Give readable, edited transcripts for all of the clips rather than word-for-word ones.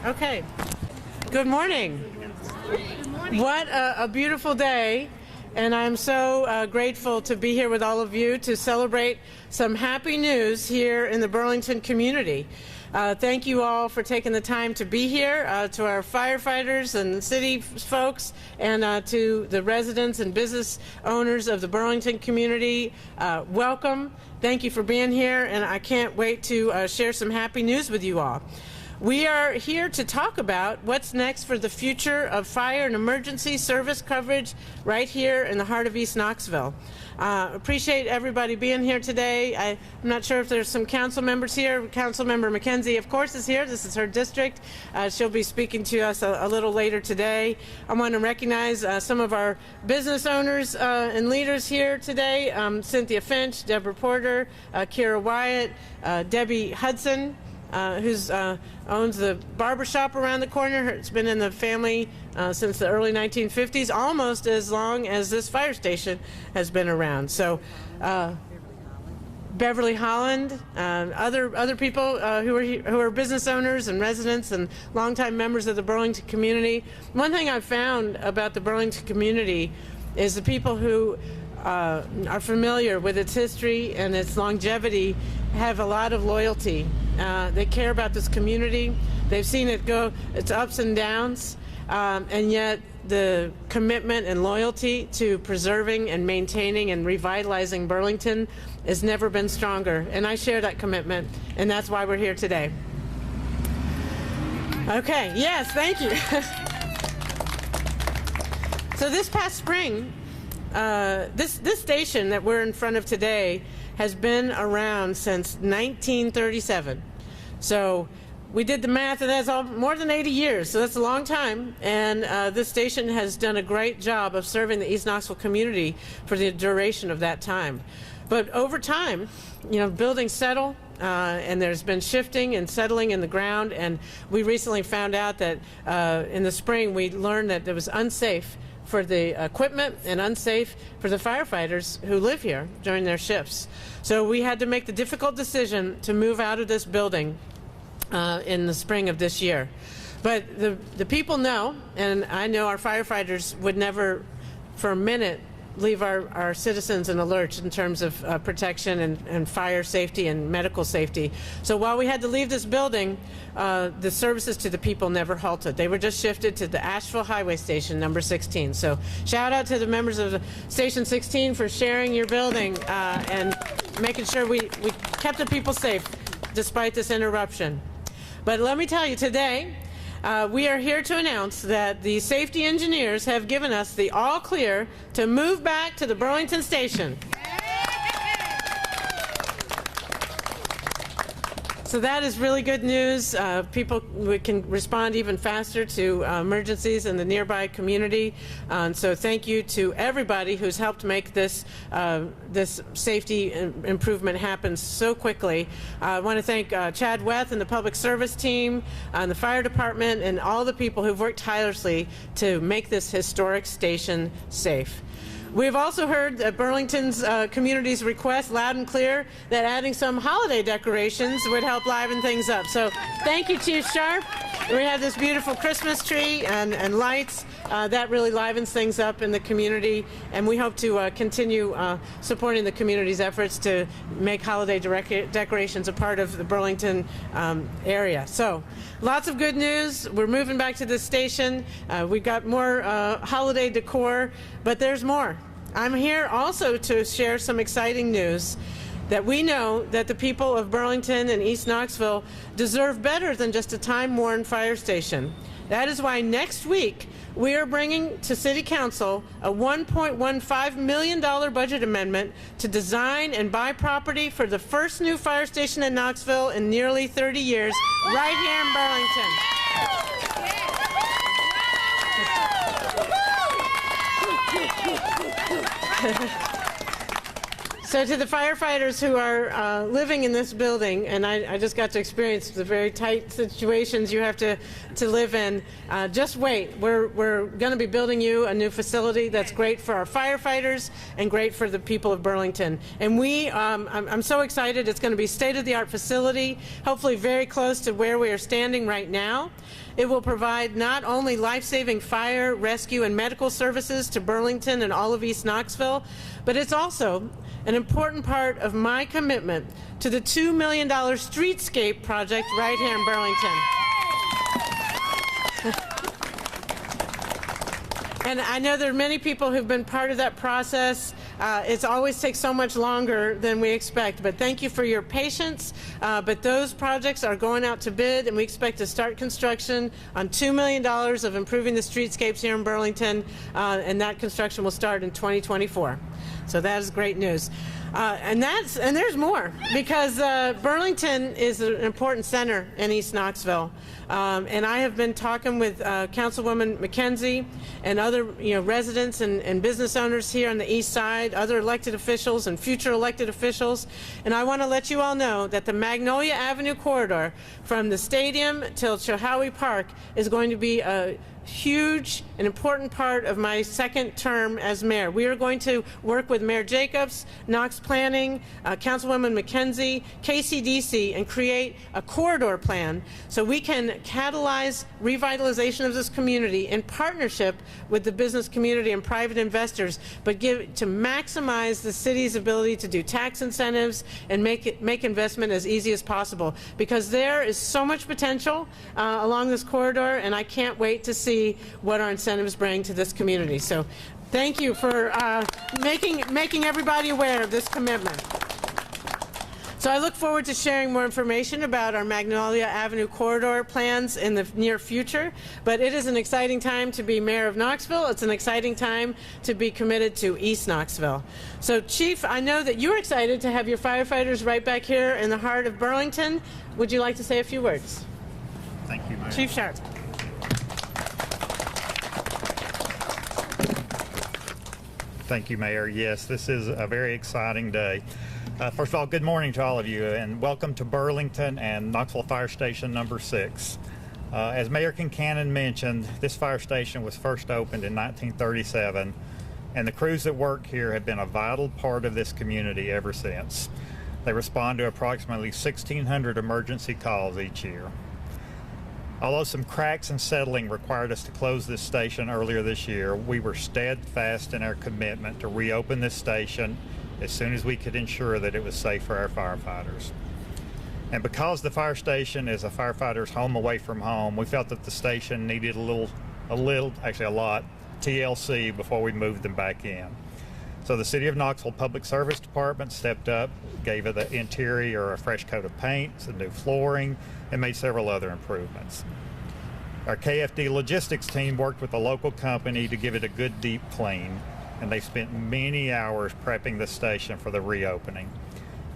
Okay. Good morning. Good morning. What a beautiful day. And I'm so grateful to be here with all of you to celebrate some happy news here in the Burlington community. Thank you all for taking the time to be here, to our firefighters and city folks, and to the residents and business owners of the Burlington community. Welcome. Thank you for being here, and I can't wait to share some happy news with you all. We are here to talk about what's next for the future of fire and emergency service coverage right here in the heart of East Knoxville. Appreciate everybody being here today. I'm not sure if there's some council members here. Councilmember McKenzie, of course, is here. This is her district. She'll be speaking to us a little later today. I want to recognize some of our business owners and leaders here today. Cynthia Finch, Deborah Porter, Kira Wyatt, Debbie Hudson, who's owns the barber shop around the corner. It's been in the family since the early 1950s, almost as long as this fire station has been around. So Beverly Holland, other people who are business owners and residents and longtime members of the Burlington community. One thing I've found about the Burlington community is the people who are familiar with its history and its longevity have a lot of loyalty. They care about this community. They've seen it go its ups and downs, and yet the commitment and loyalty to preserving and maintaining and revitalizing Burlington has never been stronger. And I share that commitment, and that's why we're here today. Okay, yes, thank you. So this past spring, this station that we're in front of today has been around since 1937. So we did the math, and that's all more than 80 years, so that's a long time. And this station has done a great job of serving the East Knoxville community for the duration of that time. But over time, you know, buildings settle, and there's been shifting and settling in the ground, and we recently found out that in the spring we learned that it was unsafe for the equipment and unsafe for the firefighters who live here during their shifts. So we had to make the difficult decision to move out of this building in the spring of this year. But the people know, and I know our firefighters would never for a minute leave our citizens in a lurch in terms of protection and fire safety and medical safety. So while we had to leave this building, the services to the people never halted. They were just shifted to the Asheville Highway Station number 16. So shout out to the members of the Station 16 for sharing your building and making sure we kept the people safe despite this interruption. But let me tell you, today we are here to announce that the safety engineers have given us the all clear to move back to the Burlington station. So that is really good news. People can respond even faster to emergencies in the nearby community. So thank you to everybody who's helped make this this safety improvement happen so quickly. I want to thank Chad Weth and the public service team, and the fire department, and all the people who've worked tirelessly to make this historic station safe. We've also heard that Burlington's community's request loud and clear that adding some holiday decorations would help liven things up. So thank you, Chief Sharp. We have this beautiful Christmas tree and lights. That really livens things up in the community, and we hope to continue supporting the community's efforts to make holiday decorations a part of the Burlington area. So lots of good news. We're moving back to the station. We've got more holiday decor, but there's more. I'm here also to share some exciting news that we know that the people of Burlington and East Knoxville deserve better than just a time-worn fire station. That is why next week we are bringing to City Council a $1.15 million budget amendment to design and buy property for the first new fire station in Knoxville in nearly 30 years, right here in Burlington. So to the firefighters who are living in this building, and I just got to experience the very tight situations you have to live in, just wait. We're going to be building you a new facility that's great for our firefighters and great for the people of Burlington. And I'm so excited. It's going to be state-of-the-art facility, hopefully very close to where we are standing right now. It will provide not only life-saving fire, rescue, and medical services to Burlington and all of East Knoxville, but it's also an important part of my commitment to the $2 million streetscape project right here in Burlington. And I know there are many people who've been part of that process. It's always takes so much longer than we expect, but thank you for your patience. But those projects are going out to bid, and we expect to start construction on $2 million of improving the streetscapes here in Burlington, and that construction will start in 2024. So that is great news. And there's more, because Burlington is an important center in East Knoxville. And I have been talking with Councilwoman McKenzie and other residents and business owners here on the east side, other elected officials and future elected officials. And I want to let you all know that the Magnolia Avenue corridor from the stadium till Chilhowie Park is going to be a huge and important part of my second term as mayor. We are going to work with Mayor Jacobs, Knox Planning, Councilwoman McKenzie, KCDC, and create a corridor plan so we can catalyze revitalization of this community in partnership with the business community and private investors, but to maximize the city's ability to do tax incentives and make investment as easy as possible, because there is so much potential along this corridor, and I can't wait to see what our incentives bring to this community. So thank you for making everybody aware of this commitment. So I look forward to sharing more information about our Magnolia Avenue corridor plans in the near future. But it is an exciting time to be mayor of Knoxville. It's an exciting time to be committed to East Knoxville. So Chief, I know that you're excited to have your firefighters right back here in the heart of Burlington. Would you like to say a few words? Thank you, Mayor. Chief Sharp. Thank you, Mayor. Yes, this is a very exciting day. First of all, good morning to all of you, and welcome to Burlington and Knoxville Fire Station No. 6. As Mayor Kincannon mentioned, this fire station was first opened in 1937, and the crews that work here have been a vital part of this community ever since. They respond to approximately 1,600 emergency calls each year. Although some cracks and settling required us to close this station earlier this year, we were steadfast in our commitment to reopen this station as soon as we could ensure that it was safe for our firefighters. And because the fire station is a firefighter's home away from home, we felt that the station needed a lot, TLC before we moved them back in. So the City of Knoxville Public Service Department stepped up, gave it the interior a fresh coat of paint, some new flooring, and made several other improvements. Our KFD logistics team worked with a local company to give it a good deep clean, and they spent many hours prepping the station for the reopening.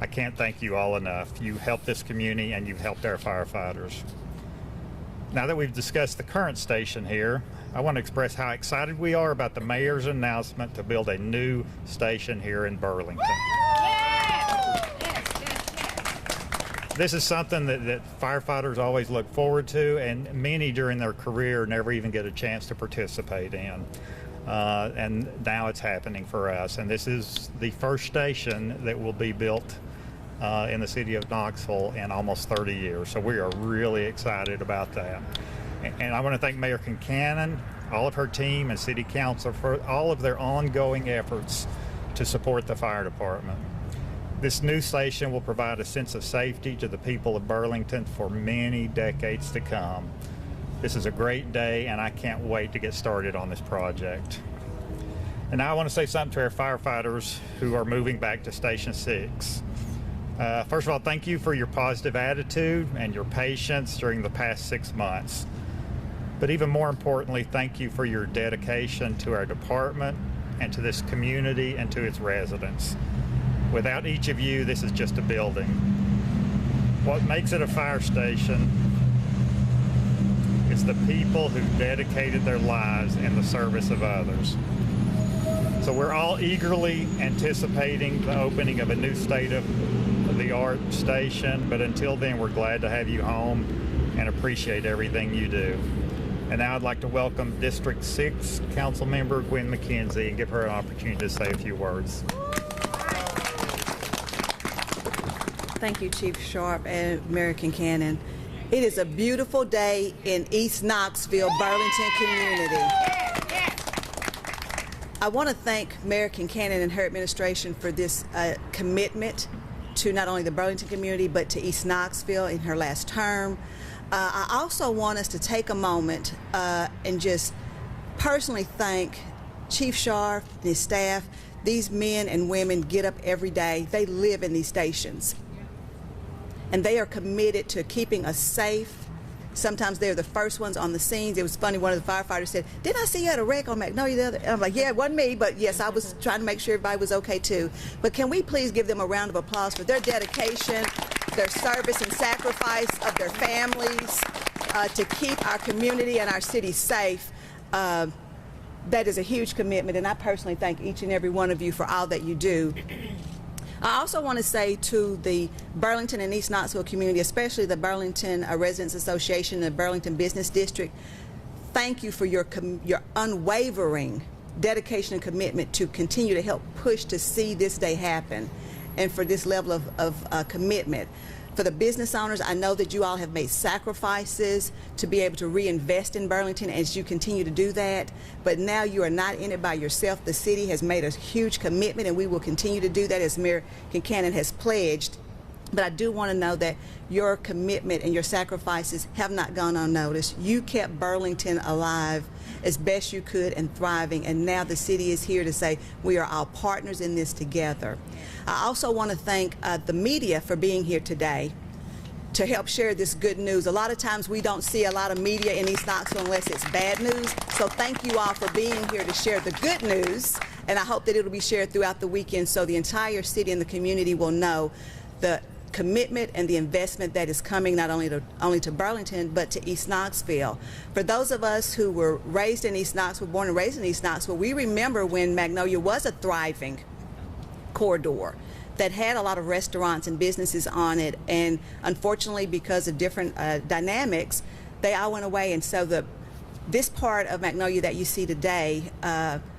I can't thank you all enough. You helped this community and you've helped our firefighters. Now that we've discussed the current station here, I want to express how excited we are about the mayor's announcement to build a new station here in Burlington. This is something that firefighters always look forward to, and many during their career never even get a chance to participate in. And now it's happening for us, and this is the first station that will be built in the city of Knoxville in almost 30 years. So we are really excited about that. And I want to thank Mayor Kincannon, all of her team, and City Council for all of their ongoing efforts to support the fire department. This new station will provide a sense of safety to the people of Burlington for many decades to come. This is a great day, and I can't wait to get started on this project. And now I want to say something to our firefighters who are moving back to Station 6. First of all, thank you for your positive attitude and your patience during the past 6 months. But even more importantly, thank you for your dedication to our department and to this community and to its residents. Without each of you, this is just a building. What makes it a fire station is the people who dedicated their lives in the service of others. So we're all eagerly anticipating the opening of a new state-of-the-art station, but until then, we're glad to have you home and appreciate everything you do. And now I'd like to welcome District 6 Council Member Gwen McKenzie and give her an opportunity to say a few words. Thank you, Chief Sharp and Mayor Kincannon. It is a beautiful day in East Knoxville, Burlington community. I want to thank Mayor Kincannon and her administration for this commitment to not only the Burlington community, but to East Knoxville in her last term. I also want us to take a moment and just personally thank Chief Sharp and his staff. These men and women get up every day. They live in these stations. And they are committed to keeping us safe. Sometimes they're the first ones on the scenes. It was funny, one of the firefighters said, "Didn't I see you at a wreck on Magnolia the other?" And I'm like, yeah, it wasn't me, but yes, I was trying to make sure everybody was okay too. But can we please give them a round of applause for their dedication, their service and sacrifice of their families to keep our community and our city safe. That is a huge commitment, and I personally thank each and every one of you for all that you do. I also want to say to the Burlington and East Knoxville community, especially the Burlington Residents Association and the Burlington Business District, thank you for your unwavering dedication and commitment to continue to help push to see this day happen, and for this level of commitment. For the business owners, I know that you all have made sacrifices to be able to reinvest in Burlington as you continue to do that, but now you are not in it by yourself. The city has made a huge commitment, and we will continue to do that as Mayor Kincannon has pledged. But I do want to know that your commitment and your sacrifices have not gone unnoticed. You kept Burlington alive as best you could and thriving, and now the city is here to say we are all partners in this together. I also want to thank the media for being here today to help share this good news. A lot of times we don't see a lot of media in East Knoxville unless it's bad news, so thank you all for being here to share the good news, and I hope that it'll be shared throughout the weekend so the entire city and the community will know the commitment and the investment that is coming not only to Burlington but to East Knoxville. For those of us who were raised in East Knoxville, born and raised in East Knoxville, we remember when Magnolia was a thriving corridor that had a lot of restaurants and businesses on it, and unfortunately because of different dynamics, they all went away, and so this part of Magnolia that you see today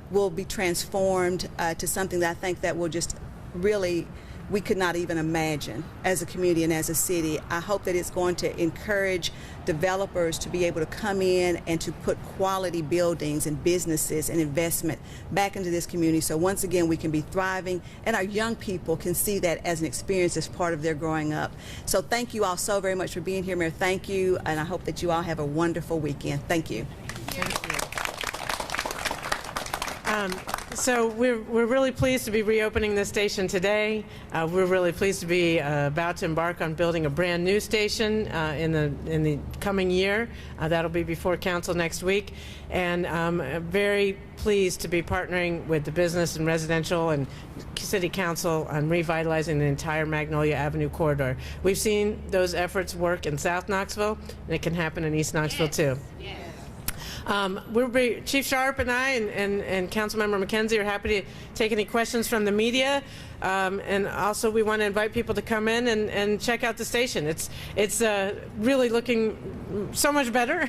will be transformed to something that I think that will just really we could not even imagine as a community and as a city. I hope that it's going to encourage developers to be able to come in and to put quality buildings and businesses and investment back into this community, so once again we can be thriving and our young people can see that as an experience as part of their growing up. So thank you all so very much for being here, Mayor. Thank you, and I hope that you all have a wonderful weekend. Thank you. Thank you. So we're really pleased to be reopening this station today. We're really pleased to be about to embark on building a brand new station in the coming year. That'll be before council next week, and I'm very pleased to be partnering with the business and residential and city council on revitalizing the entire Magnolia Avenue corridor. We've seen those efforts work in South Knoxville, and it can happen in East Knoxville too. Yes. Chief Sharp and I and Councilmember McKenzie are happy to take any questions from the media, and also we want to invite people to come in and check out the station. It's really looking so much better,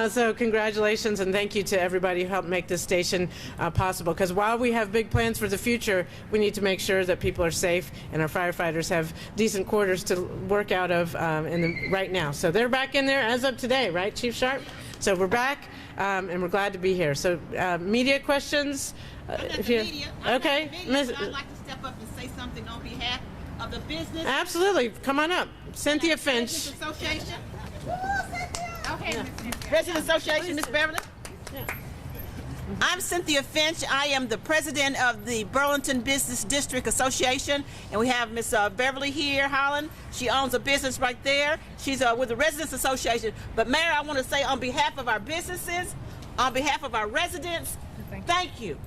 so congratulations and thank you to everybody who helped make this station possible, because while we have big plans for the future, we need to make sure that people are safe and our firefighters have decent quarters to work out of right now. So they're back in there as of today, right, Chief Sharp? So we're back, and we're glad to be here. So media questions? If you okay. I'd like to step up and say something on behalf of the business. Absolutely. Come on up. Cynthia Finch. Residents Association. Okay. Residents Association, Ms. Beverly. Yeah. I'm Cynthia Finch. I am the president of the Burlington Business District Association, and we have Ms. Beverly here, Holland. She owns a business right there. She's with the Residents Association. But Mayor, I want to say on behalf of our businesses, on behalf of our residents, thank you.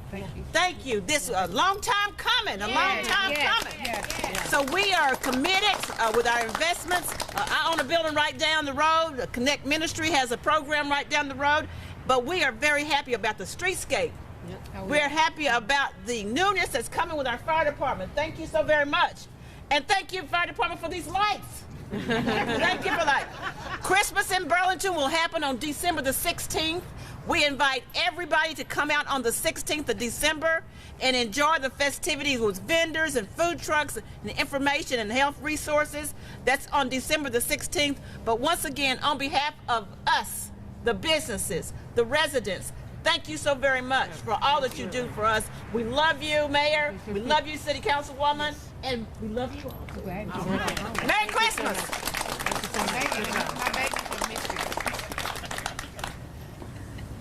Thank you. This is a long time coming, long time coming. So we are committed with our investments. I own a building right down the road. Connect Ministry has a program right down the road. But we are very happy about the streetscape We're happy about the newness that's coming with our fire department. Thank you so very much. And thank you, fire department, for these lights. Thank you for that. Christmas in Burlington will happen on December the 16th. We invite everybody to come out on the 16th of December and enjoy the festivities with vendors and food trucks and information and health resources. That's on December the 16th. But once again, on behalf of us, the businesses, the residents, thank you so very much for all that you do for us. We love you, Mayor. We love you, City Councilwoman. And we love you all. Merry Christmas.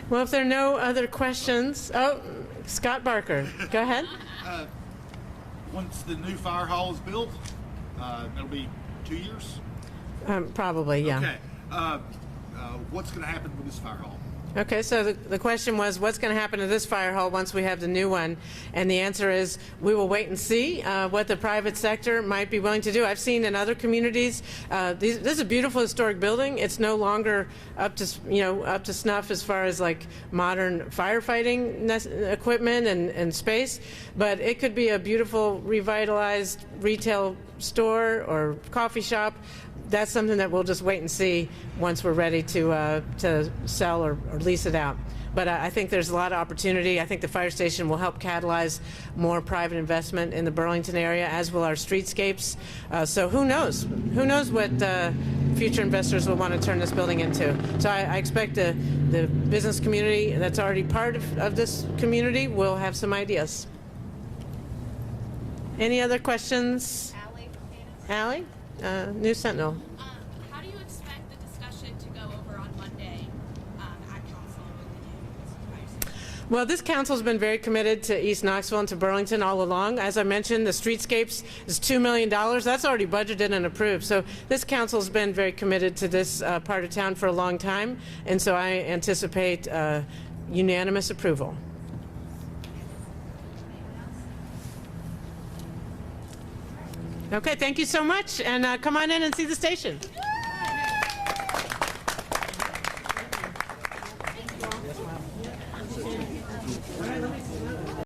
Well, if there are no other questions, oh, Scott Barker, go ahead. Once the new fire hall is built, it'll be 2 years? Probably, yeah. Okay. What's going to happen with this fire hall? Okay, so the question was, what's going to happen to this fire hall once we have the new one? And the answer is, we will wait and see what the private sector might be willing to do. I've seen in other communities, this is a beautiful historic building. It's no longer up to snuff as far as like modern firefighting equipment and space, but it could be a beautiful revitalized retail store or coffee shop. That's something that we'll just wait and see once we're ready to sell or lease it out. But I think there's a lot of opportunity. I think the fire station will help catalyze more private investment in the Burlington area, as will our streetscapes. So who knows? Who knows what future investors will want to turn this building into? So I expect the business community that's already part of this community will have some ideas. Any other questions? Allie? News Sentinel. How do you expect the discussion to go over on Monday at council with the new fire station? Well, this council's been very committed to East Knoxville and to Burlington all along. As I mentioned, the streetscapes is $2 million. That's already budgeted and approved. So this council's been very committed to this part of town for a long time, and so I anticipate unanimous approval. Okay, thank you so much, and come on in and see the station. All right, let me